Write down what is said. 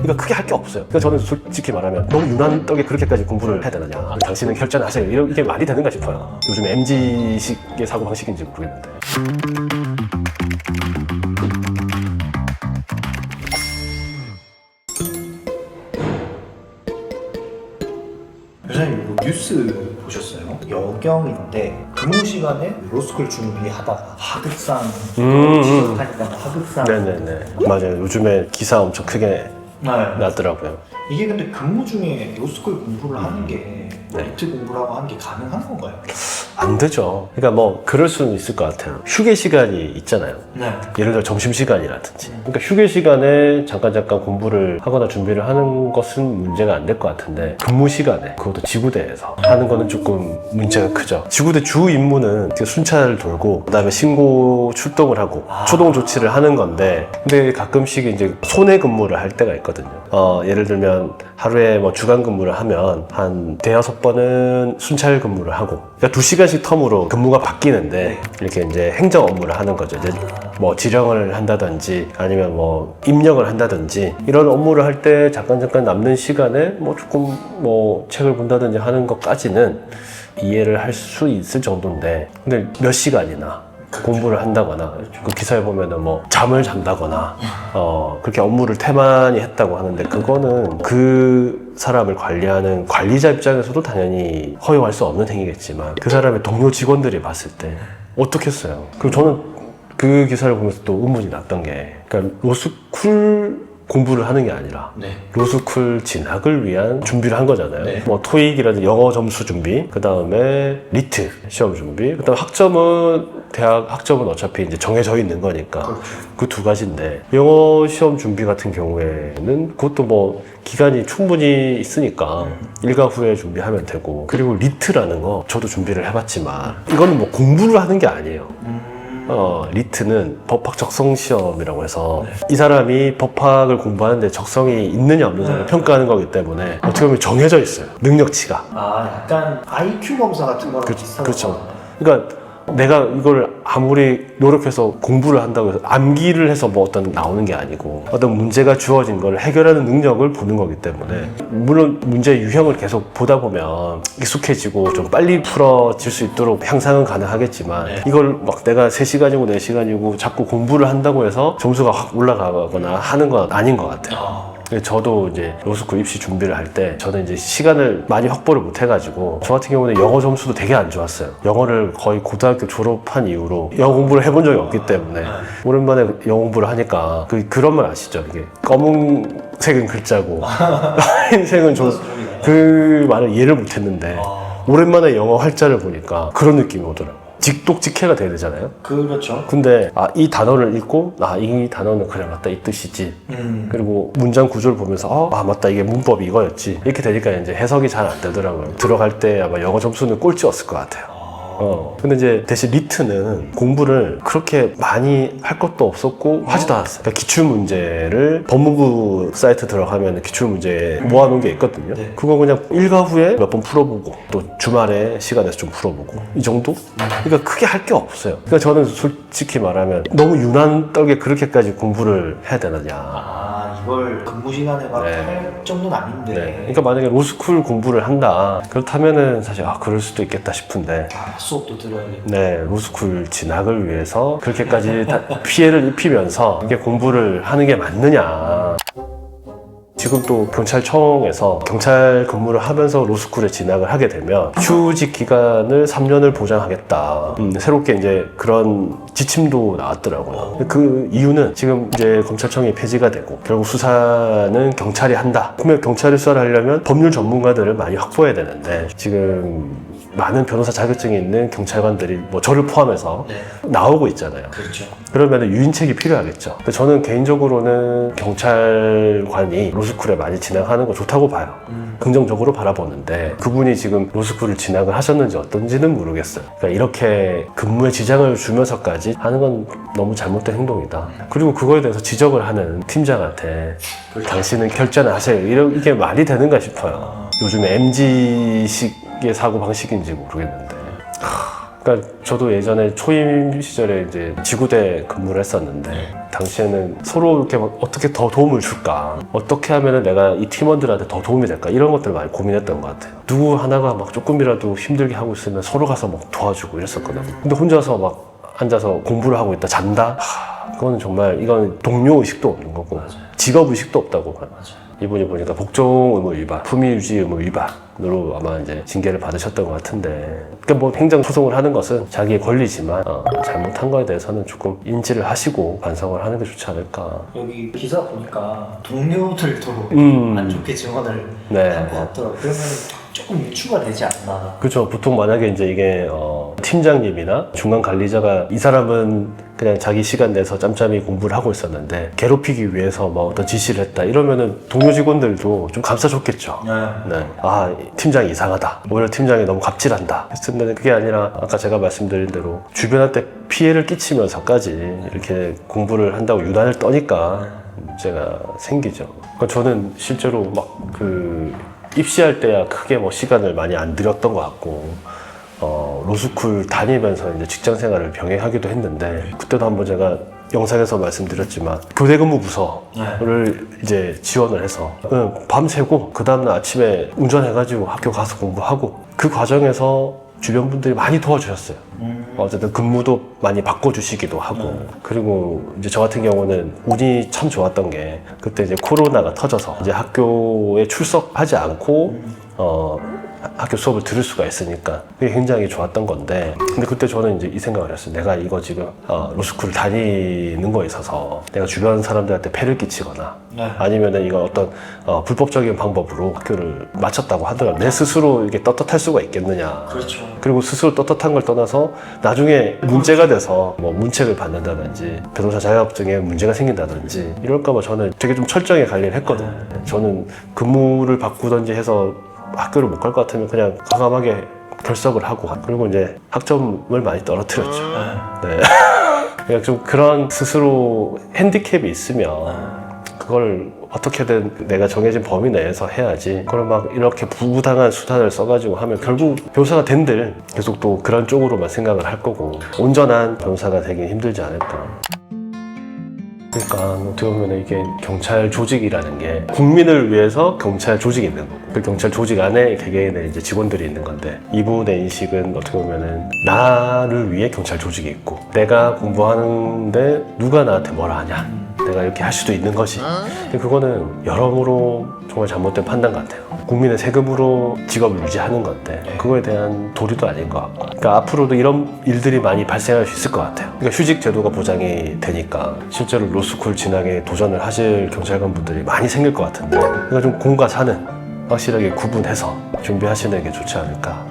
그러니까 크게 할 게 없어요. 그러니까 저는 솔직히 말하면 너무 유난 떡에 그렇게까지 공부를 해야 되느냐, 당신은 결정하세요, 이게 말이 되는가 싶어요. 요즘 MZ식의 사고방식인지 모르겠는데. 교수님 이거 뉴스 보셨어요? 여경인데 근무 시간에 로스쿨 준비하다가 하급상 지적하니까 하급상. 네네네, 맞아요. 요즘에 기사 엄청 크게 네. 났더라고요. 이게 근데 근무 중에 로스쿨 공부를 하는 게 리트 공부를 하고 하는 게 가능한 건가요? 안 되죠. 그러니까 뭐 그럴 수는 있을 것 같아요. 휴게 시간이 있잖아요. 네. 예를 들어 점심시간이라든지. 그러니까 휴게 시간에 잠깐 공부를 하거나 준비를 하는 것은 문제가 안 될 것 같은데, 근무 시간에, 그것도 지구대에서 하는 거는 조금 문제가 크죠. 지구대 주 임무는 순찰을 돌고 그다음에 신고 출동을 하고 초동 조치를 하는 건데, 근데 가끔씩 이제 손해 근무를 할 때가 있거든요. 예를 들면 하루에 뭐 주간 근무를 하면 한 대여섯 번은 순찰 근무를 하고, 그러니까 2시간씩 텀으로 근무가 바뀌는데, 이렇게 이제 행정 업무를 하는 거죠. 이제 뭐 지령을 한다든지 아니면 뭐 입력을 한다든지 이런 업무를 할 때 잠깐 남는 시간에 뭐 조금 뭐 책을 본다든지 하는 것까지는 이해를 할 수 있을 정도인데, 근데 몇 시간이나 공부를 한다거나, 그 기사에 보면은 뭐 잠을 잔다거나 그렇게 업무를 태만히 했다고 하는데, 그거는 그 사람을 관리하는 관리자 입장에서도 당연히 허용할 수 없는 행위겠지만, 그 사람의 동료 직원들이 봤을 때 어떻겠어요. 그리고 저는 그 기사를 보면서 또 의문이 났던 게, 그러니까 로스쿨 공부를 하는 게 아니라 로스쿨 진학을 위한 준비를 한 거잖아요. 뭐 토익이라든지 영어 점수 준비, 그 다음에 리트 시험 준비, 그 다음에 학점은 대학 학점은 어차피 이제 정해져 있는 거니까 그 두 가지인데, 영어 시험 준비 같은 경우에는 그것도 뭐 기간이 충분히 있으니까 일과 후에 준비하면 되고, 그리고 리트라는 거 저도 준비를 해봤지만 이거는 뭐 공부를 하는 게 아니에요. 리트는 법학 적성 시험이라고 해서 이 사람이 법학을 공부하는데 적성이 있느냐 없느냐를 평가하는 거기 때문에 어떻게 보면 정해져 있어요, 능력치가. 약간 IQ 검사 같은 거랑 비슷한 그렇죠. 거잖아요. 그러니까 내가 이걸 아무리 노력해서 공부를 한다고 해서 암기를 해서 뭐 어떤 나오는 게 아니고, 어떤 문제가 주어진 걸 해결하는 능력을 보는 거기 때문에, 물론 문제의 유형을 계속 보다 보면 익숙해지고 좀 빨리 풀어질 수 있도록 향상은 가능하겠지만, 이걸 막 내가 3시간이고 4시간이고 자꾸 공부를 한다고 해서 점수가 확 올라가거나 하는 건 아닌 것 같아요. 저도 이제 로스쿨 입시 준비를 할 때 저는 이제 시간을 많이 확보를 못 해가지고, 저 같은 경우는 영어 점수도 되게 안 좋았어요. 영어를 거의 고등학교 졸업한 이후로 영어 공부를 해본 적이 없기 때문에 오랜만에 영어 공부를 하니까 그런 말 아시죠? 이게 검은색은 글자고 하얀색은 좀, 그 말을 이해를 못 했는데 오랜만에 영어 활자를 보니까 그런 느낌이 오더라고요. 직독직해가 돼야 되잖아요. 그렇죠. 근데 이 단어를 읽고 이 단어는 그래 맞다 이 뜻이지. 그리고 문장 구조를 보면서 맞다 이게 문법이 이거였지. 이렇게 되니까 이제 해석이 잘 안 되더라고요. 들어갈 때 아마 영어 점수는 꼴찌였을 것 같아요. 근데 이제 대신 리트는 공부를 그렇게 많이 할 것도 없었고 하지도 않았어요. 그러니까 기출문제를 법무부 사이트 들어가면 기출문제 모아놓은 게 있거든요. 그거 그냥 일과 후에 몇 번 풀어보고 또 주말에 시간에서 좀 풀어보고, 이 정도? 그러니까 크게 할 게 없어요. 그러니까 저는 솔직히 말하면 너무 유난 떡에 그렇게까지 공부를 해야 되느냐. 이걸 근무 시간에 막 할 정도는 아닌데. 그러니까 만약에 로스쿨 공부를 한다 그렇다면은 사실 그럴 수도 있겠다 싶은데, 수업도 들어야겠다. 로스쿨 진학을 위해서 그렇게까지 피해를 입히면서 이게 공부를 하는 게 맞느냐. 지금 또 경찰청에서 경찰 근무를 하면서 로스쿨에 진학을 하게 되면 휴직 기간을 3년을 보장하겠다. 새롭게 이제 그런 지침도 나왔더라고요. 그 이유는 지금 이제 검찰청이 폐지가 되고 결국 수사는 경찰이 한다. 그러면 경찰이 수사를 하려면 법률 전문가들을 많이 확보해야 되는데, 지금 많은 변호사 자격증이 있는 경찰관들이 뭐 저를 포함해서 나오고 있잖아요. 그렇죠. 그러면 유인책이 필요하겠죠. 근데 저는 개인적으로는 경찰관이 로스쿨에 많이 진학하는 거 좋다고 봐요. 긍정적으로 바라보는데, 그분이 지금 로스쿨을 진학을 하셨는지 어떤지는 모르겠어요. 그러니까 이렇게 근무에 지장을 주면서까지 하는 건 너무 잘못된 행동이다. 그리고 그거에 대해서 지적을 하는 팀장한테 당신은 결제는 하세요, 이게 말이 되는가 싶어요. 요즘에 MZ식의 사고방식인지 모르겠는데 그러니까 저도 예전에 초임 시절에 이제 지구대 근무를 했었는데 당시에는 서로 이렇게 막 어떻게 더 도움을 줄까, 어떻게 하면은 내가 이 팀원들한테 더 도움이 될까, 이런 것들을 많이 고민했던 것 같아요. 누구 하나가 막 조금이라도 힘들게 하고 있으면 서로 가서 막 도와주고 이랬었거든요. 근데 혼자서 막 앉아서 공부를 하고 있다 잔다? 그거는 정말 이건 동료 의식도 없는 거고 직업 의식도 없다고. 이분이 보니까 복종 의무 위반, 품위 유지 의무 위반으로 아마 이제 징계를 받으셨던 것 같은데, 그러니까 뭐 행정 소송을 하는 것은 자기의 권리지만 잘못한 거에 대해서는 조금 인지를 하시고 반성을 하는 게 좋지 않을까. 여기 기사 보니까 동료들도 안 좋게 증언을 네. 한 것 같더라고요. 그러면 조금 유추가 되지 않나. 그렇죠. 보통 만약에 이제 이게 팀장님이나 중간 관리자가 이 사람은 그냥 자기 시간 내서 짬짬이 공부를 하고 있었는데 괴롭히기 위해서 뭐 어떤 지시를 했다 이러면은 동료 직원들도 좀 감싸줬겠죠. 네. 아, 팀장이 이상하다. 오히려 팀장이 너무 갑질한다. 했는데 그게 아니라 아까 제가 말씀드린 대로 주변한테 피해를 끼치면서까지 이렇게 공부를 한다고 유난을 떠니까 문제가 생기죠. 그러니까 저는 실제로 막 입시할 때야 크게 뭐 시간을 많이 안 들였던 것 같고, 로스쿨 다니면서 이제 직장 생활을 병행하기도 했는데, 그때도 한번 제가 영상에서 말씀드렸지만 교대 근무 부서를 이제 지원을 해서 밤새고 그 다음날 아침에 운전해가지고 학교 가서 공부하고, 그 과정에서 주변 분들이 많이 도와주셨어요. 어쨌든 근무도 많이 바꿔주시기도 하고, 그리고 이제 저 같은 경우는 운이 참 좋았던 게 그때 이제 코로나가 터져서 이제 학교에 출석하지 않고 학교 수업을 들을 수가 있으니까 그게 굉장히 좋았던 건데, 근데 그때 저는 이제 이 생각을 했어요. 내가 이거 지금 로스쿨을 다니는 거에 있어서 내가 주변 사람들한테 폐를 끼치거나 아니면은 이거 어떤 불법적인 방법으로 학교를 마쳤다고 하더라도 내 스스로 이게 떳떳할 수가 있겠느냐. 그렇죠. 그리고 스스로 떳떳한 걸 떠나서 나중에 문제가 돼서 뭐 문책을 받는다든지 변호사 자격증에 문제가 생긴다든지 이럴까봐 저는 되게 좀 철저하게 관리를 했거든요. 저는 근무를 바꾸든지 해서 학교를 못 갈 것 같으면 그냥 과감하게 결석을 하고, 그리고 이제 학점을 많이 떨어뜨렸죠. 네. 그냥 좀 그런 스스로 핸디캡이 있으면 그걸 어떻게든 내가 정해진 범위 내에서 해야지, 그걸 막 이렇게 부당한 수단을 써가지고 하면 결국 변호사가 된들 계속 또 그런 쪽으로만 생각을 할 거고, 온전한 변호사가 되긴 힘들지 않을까. 그러니까 어떻게 보면 이게 경찰 조직이라는 게 국민을 위해서 경찰 조직이 있는 거고, 그 경찰 조직 안에 개개인의 이제 직원들이 있는 건데, 이분의 인식은 어떻게 보면은 나를 위해 경찰 조직이 있고, 내가 공부하는데 누가 나한테 뭐라 하냐, 내가 이렇게 할 수도 있는 거지. 근데 그거는 여러모로 정말 잘못된 판단 같아요. 국민의 세금으로 직업을 유지하는 건데 그거에 대한 도리도 아닌 것 같고, 그러니까 앞으로도 이런 일들이 많이 발생할 수 있을 것 같아요. 그러니까 휴직 제도가 보장이 되니까 실제로 로스쿨 진학에 도전을 하실 경찰관분들이 많이 생길 것 같은데, 그러니까 좀 공과 사는 확실하게 구분해서 준비하시는 게 좋지 않을까.